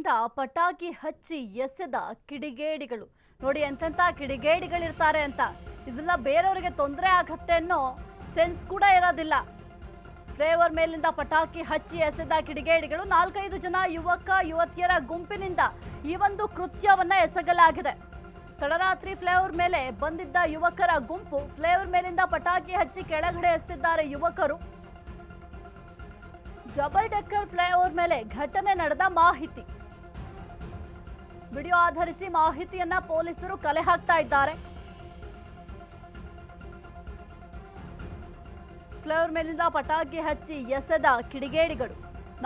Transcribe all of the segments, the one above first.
ಮೇಲಿಂದ ಪಟಾಕಿ ಹಚ್ಚಿ ಎಸೆದ ಕಿಡಿಗೇಡಿಗಳು. ನೋಡಿ ಎಂತೆಂಥ ಕಿಡಿಗೇಡಿಗಳಿರ್ತಾರೆ ಅಂತ. ಇದೆಲ್ಲ ಬೇರೆಯವರಿಗೆ ತೊಂದರೆ ಆಗತ್ತೆ ಅನ್ನೋ ಸೆನ್ಸ್ ಕೂಡ ಇರೋದಿಲ್ಲ. ಫ್ಲೇವರ್ ಮೇಲಿಂದ ಪಟಾಕಿ ಹಚ್ಚಿ ಎಸೆದ ಕಿಡಿಗೇಡಿಗಳು 4-5 ಜನ ಯುವಕ ಯುವತಿಯರ ಗುಂಪಿನಿಂದ ಈ ಒಂದು ಕೃತ್ಯವನ್ನ ಎಸಗಲಾಗಿದೆ. ತಡರಾತ್ರಿ ಫ್ಲೇವರ್ ಮೇಲೆ ಬಂದಿದ್ದ ಯುವಕರ ಗುಂಪು ಫ್ಲೇವರ್ ಮೇಲಿಂದ ಪಟಾಕಿ ಹಚ್ಚಿ ಕೆಳಗಡೆ ಎಸೆದಿದ್ದಾರೆ ಯುವಕರು. ಡಬಲ್ ಡೆಕ್ಕರ್ ಫ್ಲೈಓವರ್ ಮೇಲೆ ಘಟನೆ ನಡೆದ ಮಾಹಿತಿ. ವಿಡಿಯೋ ಆಧರಿಸಿ ಮಾಹಿತಿಯನ್ನ ಪೊಲೀಸರು ಕಲೆ ಹಾಕ್ತಾ ಇದ್ದಾರೆ. ಫ್ಲೈಓವರ್ ಮೇಲಿಂದ ಪಟಾಕಿ ಹಚ್ಚಿ ಎಸೆದ ಕಿಡಿಗೇಡಿಗಳು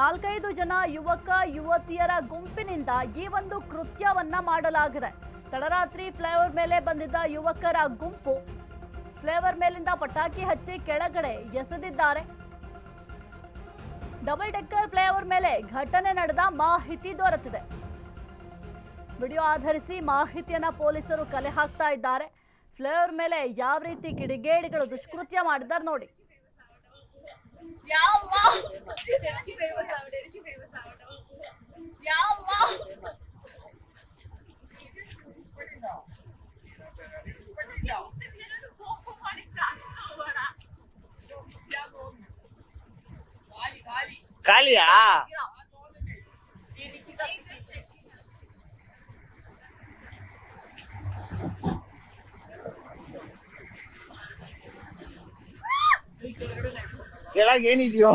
4-5 ಜನ ಯುವಕ ಯುವತಿಯರ ಗುಂಪಿನಿಂದ ಈ ಒಂದು ಕೃತ್ಯವನ್ನ ಮಾಡಲಾಗಿದೆ. ತಡರಾತ್ರಿ ಫ್ಲೈಓವರ್ ಮೇಲೆ ಬಂದಿದ್ದ ಯುವಕರ ಗುಂಪು ಫ್ಲೈಓವರ್ ಮೇಲಿಂದ ಪಟಾಕಿ ಹಚ್ಚಿ ಕೆಳಗಡೆ ಎಸೆದಿದ್ದಾರೆ. ಡಬಲ್ ಡೆಕ್ಕರ್ ಫ್ಲೈಓವರ್ ಮೇಲೆ ಘಟನೆ ನಡೆದ ಮಾಹಿತಿ ದೊರೆತಿದೆ. ವಿಡಿಯೋ ಆಧರಿಸಿ ಮಾಹಿತಿಯನ್ನ ಪೊಲೀಸರು ಕಲೆ ಹಾಕ್ತಾ ಇದ್ದಾರೆ. ಫ್ಲೈಓವರ್ ಮೇಲೆ ಯಾವ ರೀತಿ ಕಿಡಿಗೇಡಿಗಳು ದುಷ್ಕೃತ್ಯ ಮಾಡಿದ್ದಾರೆ ನೋಡಿ. ಖಾಲಿಯಾ? ಕೆಳಗೆ ಏನಿದೆಯೋ?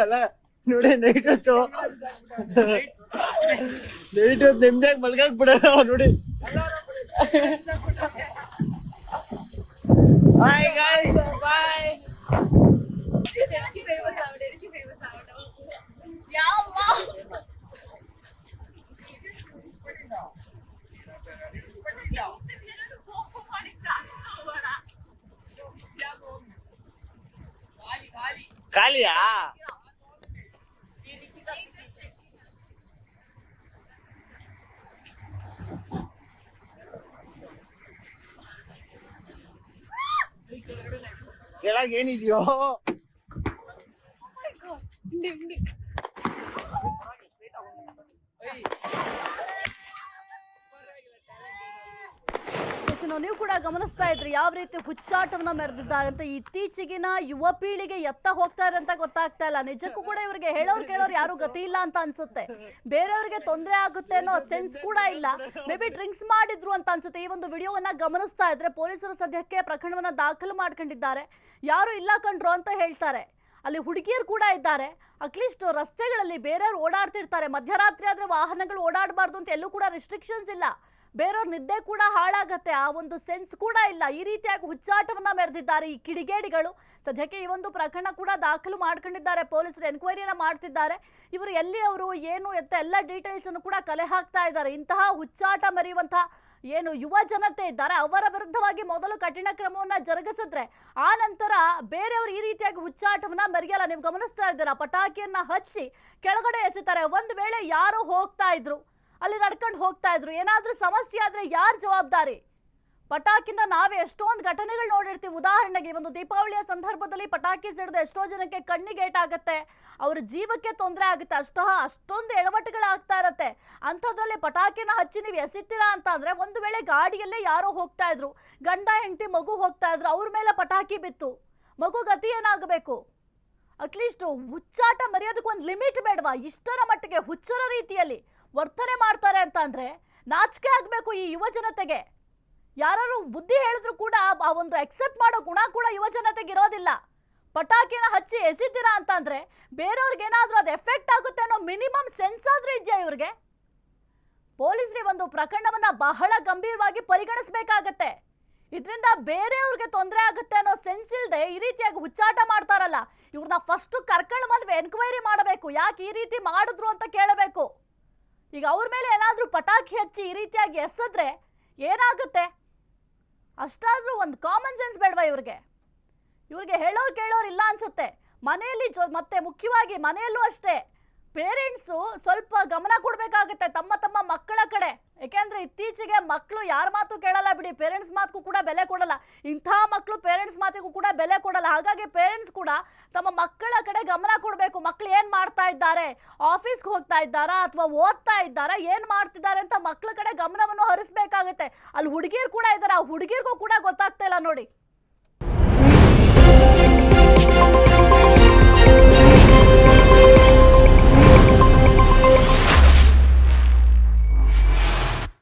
ಅಲ್ಲ ನೋಡಿ, ನೈಟ್ ಹೊತ್ತು ನಿಮ್ದಾಗ ಮಲ್ಗಾಕ್ ಬಿಡೋಣ ನೋಡಿ. ಬಾಯ್ ಗಾಯ್ಸ್, ಬಾಯ್. ಖಾಲಿಯಾ? ಕೆಳಗೆ ಏನಿದೆಯೋ? ನೀವು ಕೂಡ ಗಮನಿಸ್ತಾ ಇದ್ರಿ ಯಾವ ರೀತಿ ಹುಚ್ಚಾಟವನ್ನ ಮೆರೆದಿದ್ದಾರೆ ಅಂತ. ಇತ್ತೀಚೆಗಿನ ಯುವ ಪೀಳಿಗೆ ಎತ್ತ ಹೋಗ್ತಾರೆ ಅಂತ ಗೊತ್ತಾಗ್ತಾ ಇಲ್ಲ. ನಿಜಕ್ಕೂ ಕೂಡ ಇವರಿಗೆ ಹೇಳೋರು ಕೇಳೋರು ಯಾರು ಗತಿ ಇಲ್ಲ ಅಂತ ಅನ್ಸುತ್ತೆ. ಬೇರೆಯವರಿಗೆ ತೊಂದರೆ ಆಗುತ್ತೆ ಅನ್ನೋ ಸೆನ್ಸ್ ಕೂಡ ಇಲ್ಲ. ಮೇ ಬಿ ಡ್ರಿಂಕ್ಸ್ ಮಾಡಿದ್ರು ಅಂತ ಅನ್ಸುತ್ತೆ. ಈ ಒಂದು ವಿಡಿಯೋವನ್ನ ಗಮನಿಸ್ತಾ ಇದ್ರೆ ಪೊಲೀಸರು ಸದ್ಯಕ್ಕೆ ಪ್ರಕರಣವನ್ನ ದಾಖಲು ಮಾಡ್ಕೊಂಡಿದ್ದಾರೆ. ಯಾರು ಇಲ್ಲ ಕಂಡ್ರು ಅಂತ ಹೇಳ್ತಾರೆ. ಅಲ್ಲಿ ಹುಡುಗಿಯರು ಕೂಡ ಇದ್ದಾರೆ. ಅಟ್ಲೀಸ್ಟ್ ರಸ್ತೆಗಳಲ್ಲಿ ಬೇರೆಯವರು ಓಡಾಡ್ತಿರ್ತಾರೆ. ಮಧ್ಯರಾತ್ರಿ ಆದ್ರೆ ವಾಹನಗಳು ಓಡಾಡಬಾರ್ದು ಅಂತ ಎಲ್ಲೂ ಕೂಡ ರಿಸ್ಟ್ರಿಕ್ಷನ್ಸ್ ಇಲ್ಲ. ಬೇರೆಯವ್ರ ನಿದ್ದೆ ಕೂಡ ಹಾಳಾಗತ್ತೆ, ಆ ಒಂದು ಸೆನ್ಸ್ ಕೂಡ ಇಲ್ಲ. ಈ ರೀತಿಯಾಗಿ ಹುಚ್ಚಾಟವನ್ನ ಮೆರೆದಿದ್ದಾರೆ ಈ ಕಿಡಿಗೇಡಿಗಳು. ಸದ್ಯಕ್ಕೆ ಈ ಒಂದು ಪ್ರಕರಣ ಕೂಡ ದಾಖಲು ಮಾಡ್ಕೊಂಡಿದ್ದಾರೆ. ಪೊಲೀಸರು ಎನ್ಕ್ವೈರಿಯನ್ನ ಮಾಡ್ತಿದ್ದಾರೆ. ಇವರು ಎಲ್ಲಿ ಅವರು ಏನು ಎತ್ತ ಎಲ್ಲ ಡೀಟೇಲ್ಸ್ ಅನ್ನು ಕೂಡ ಕಲೆ ಹಾಕ್ತಾ ಇದ್ದಾರೆ. ಇಂತಹ ಹುಚ್ಚಾಟ ಮೆರೆಯುವಂತಹ ಏನು ಯುವ ಜನತೆ ಇದ್ದಾರೆ ಅವರ ವಿರುದ್ಧವಾಗಿ ಮೊದಲು ಕಠಿಣ ಕ್ರಮವನ್ನ ಜರುಗಿಸಿದ್ರೆ ಆ ನಂತರ ಬೇರೆಯವರು ಈ ರೀತಿಯಾಗಿ ಹುಚ್ಚಾಟವನ್ನ ಮೆರೆಯಲ್ಲ. ನೀವು ಗಮನಿಸ್ತಾ ಇದ್ದೀರಾ, ಪಟಾಕಿಯನ್ನ ಹಚ್ಚಿ ಕೆಳಗಡೆ ಎಸಿತಾರೆ. ಒಂದು ವೇಳೆ ಯಾರು ಹೋಗ್ತಾ ಇದ್ರು, ಅಲ್ಲಿ ನಡ್ಕೊಂಡು ಹೋಗ್ತಾ ಇದ್ರು, ಏನಾದ್ರೂ ಸಮಸ್ಯೆ ಆದ್ರೆ ಯಾರು ಜವಾಬ್ದಾರಿ? ಪಟಾಕಿಂದ ನಾವೇ ಎಷ್ಟೊಂದು ಘಟನೆಗಳು ನೋಡಿರ್ತೀವಿ. ಉದಾಹರಣೆಗೆ ಒಂದು ದೀಪಾವಳಿಯ ಸಂದರ್ಭದಲ್ಲಿ ಪಟಾಕಿ ಸಿಡಿದು ಎಷ್ಟೋ ಜನಕ್ಕೆ ಕಣ್ಣಿಗೆ ಏಟಾಗತ್ತೆ, ಅವ್ರ ಜೀವಕ್ಕೆ ತೊಂದರೆ ಆಗುತ್ತೆ. ಅಷ್ಟೊಂದು ಎಡವಟ್ಟುಗಳಾಗ್ತಾ ಇರತ್ತೆ. ಅಂಥದ್ರಲ್ಲಿ ಪಟಾಕಿನ ಹಚ್ಚಿ ನೀವು ಎಸಿತೀರಾ ಅಂತ ಅಂದ್ರೆ, ಒಂದು ವೇಳೆ ಗಾಡಿಯಲ್ಲೇ ಯಾರೋ ಹೋಗ್ತಾ ಇದ್ರು, ಗಂಡ ಹೆಂಡತಿ ಮಗು ಹೋಗ್ತಾ ಇದ್ರು, ಅವ್ರ ಮೇಲೆ ಪಟಾಕಿ ಬಿತ್ತು, ಮಗು ಗತಿ ಏನಾಗಬೇಕು? ಅಟ್ಲೀಸ್ಟ್ ಹುಚ್ಚಾಟ ಮರೆಯೋದಕ್ಕೆ ಒಂದು ಲಿಮಿಟ್ ಬೇಡವಾ? ಇಷ್ಟರ ಮಟ್ಟಿಗೆ ಹುಚ್ಚರ ರೀತಿಯಲ್ಲಿ ವರ್ತನೆ ಮಾಡ್ತಾರೆ ಅಂತ ಅಂದ್ರೆ ನಾಚಿಕೆ ಆಗ್ಬೇಕು ಈ ಯುವ ಜನತೆಗೆ. ಯಾರು ಬುದ್ಧಿ ಹೇಳಿದ್ರು ಕೂಡ ಆ ಒಂದು ಅಕ್ಸೆಪ್ಟ್ ಮಾಡೋ ಗುಣ ಕೂಡ ಯುವ ಜನತೆಗೆ ಇರೋದಿಲ್ಲ. ಪಟಾಕಿನ ಹಚ್ಚಿ ಎಸಿದ್ದೀರಾ ಅಂತ ಅಂದ್ರೆ ಬೇರೆಯವ್ರಿಗೆ ಏನಾದ್ರೂ ಅದು ಎಫೆಕ್ಟ್ ಆಗುತ್ತೆ ಅನ್ನೋ ಮಿನಿಮಮ್ ಸೆನ್ಸ್ ಆದ್ರೂ ಇದೆಯಾ ಇವ್ರಿಗೆ? ಪೊಲೀಸರಿಗೆ ಒಂದು ಪ್ರಕರಣವನ್ನ ಬಹಳ ಗಂಭೀರವಾಗಿ ಪರಿಗಣಿಸಬೇಕಾಗತ್ತೆ. ಇದರಿಂದ ಬೇರೆಯವ್ರಿಗೆ ತೊಂದರೆ ಆಗುತ್ತೆ ಅನ್ನೋ ಸೆನ್ಸ್ ಇಲ್ಲದೆ ಈ ರೀತಿಯಾಗಿ ಹುಚ್ಚಾಟ ಮಾಡ್ತಾರಲ್ಲ, ಇವ್ರನ್ನ ಫಸ್ಟ್ ಕರ್ಕೊಂಡು ಬಂದು ಎನ್ಕ್ವೈರಿ ಮಾಡಬೇಕು. ಯಾಕೆ ಈ ರೀತಿ ಮಾಡಿದ್ರು ಅಂತ ಕೇಳಬೇಕು. ಈಗ ಅವ್ರ ಮೇಲೆ ಏನಾದ್ರೂ ಪಟಾಕಿ ಹಚ್ಚಿ ಈ ರೀತಿಯಾಗಿ ಎಸೆದ್ರೆ ಏನಾಗುತ್ತೆ? ಅಷ್ಟಾದ್ರೂ ಒಂದು ಕಾಮನ್ ಸೆನ್ಸ್ ಬೇಡವಾ ಇವ್ರಿಗೆ? ಇವ್ರಿಗೆ ಹೇಳೋರು ಕೇಳೋರು ಇಲ್ಲ ಅನ್ಸುತ್ತೆ. ಮನೆಯಲ್ಲಿ ಮತ್ತೆ ಮುಖ್ಯವಾಗಿ ಮನೆಯಲ್ಲೂ ಅಷ್ಟೇ ಪೇರೆಂಟ್ಸು ಸ್ವಲ್ಪ ಗಮನ ಕೊಡ್ಬೇಕಾಗುತ್ತೆ ತಮ್ಮ ಮಕ್ಕಳ ಕಡೆ. ಯಾಕೆಂದ್ರೆ ಇತ್ತೀಚೆಗೆ ಮಕ್ಕಳು ಯಾರ ಮಾತು ಕೇಳಲ್ಲ ಬಿಡಿ, ಪೇರೆಂಟ್ಸ್ ಮಾತಿಗೂ ಕೂಡ ಬೆಲೆ ಕೊಡಲ್ಲ. ಇಂಥ ಮಕ್ಕಳು ಪೇರೆಂಟ್ಸ್ ಮಾತಿಗೂ ಕೂಡ ಬೆಲೆ ಕೊಡಲ್ಲ. ಹಾಗಾಗಿ ಪೇರೆಂಟ್ಸ್ ಕೂಡ ತಮ್ಮ ಮಕ್ಕಳ ಕಡೆ ಗಮನ ಕೊಡಬೇಕು. ಮಕ್ಕಳು ಏನ್ ಮಾಡ್ತಾ ಇದ್ದಾರೆ, ಆಫೀಸ್ಗೆ ಹೋಗ್ತಾ ಇದ್ದಾರಾ ಅಥವಾ ಓದ್ತಾ ಇದ್ದಾರಾ, ಏನ್ ಮಾಡ್ತಿದ್ದಾರೆ ಅಂತ ಮಕ್ಕಳ ಕಡೆ ಗಮನವನ್ನು ಹರಿಸ್ಬೇಕಾಗುತ್ತೆ. ಅಲ್ಲಿ ಹುಡುಗಿರು ಕೂಡ ಇದ್ದಾರೆ, ಆ ಹುಡುಗಿರ್ಗೂ ಕೂಡ ಗೊತ್ತಾಗ್ತಾ ಇಲ್ಲ ನೋಡಿ.